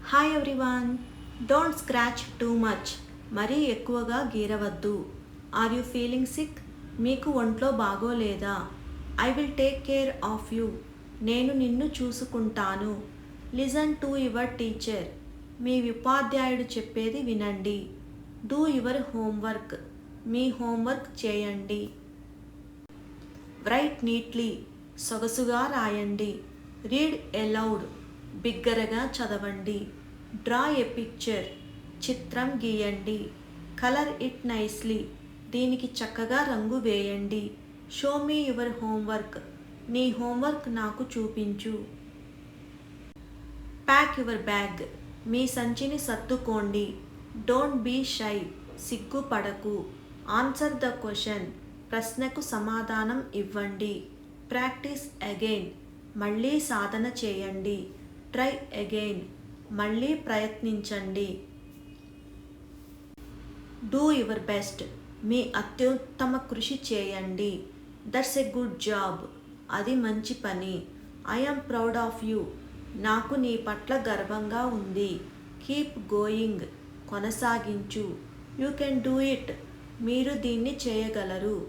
Hi everyone, don't scratch too much. మరీ ఎక్కువగా గీరవద్దు. Are you feeling sick? మీకు ఒంట్లో బాగోలేదా? I will take care of you. నేను నిన్ను చూసుకుంటాను. Listen to your teacher. మీ ఉపాధ్యాయుడు చెప్పేది వినండి. Do your homework. మీ హోంవర్క్ చేయండి. Write neatly. సొగసుగా రాయండి. Read aloud. బిగ్గరగా చదవండి. Draw a picture. చిత్రం గీయండి. Colour it nicely. దీనికి చక్కగా రంగు వేయండి. Show me your homework. నీ హోంవర్క్ నాకు చూపించు. Pack your bag. మీ సంచిని సర్దుకోండి. Don't be shy. సిగ్గుపడకు. Answer the question. ప్రశ్నకు సమాధానం ఇవ్వండి. Practice again. మళ్ళీ సాధన చేయండి. Try again. మళ్ళీ ప్రయత్నించండి. Do your best. మీ అత్యుత్తమ కృషి చేయండి. That's a good job. అది మంచి పని. I am proud of you. నాకు నీ పట్ల గర్వంగా ఉంది. Keep going. కొనసాగించు. You can do it. మీరు దీన్ని చేయగలరు.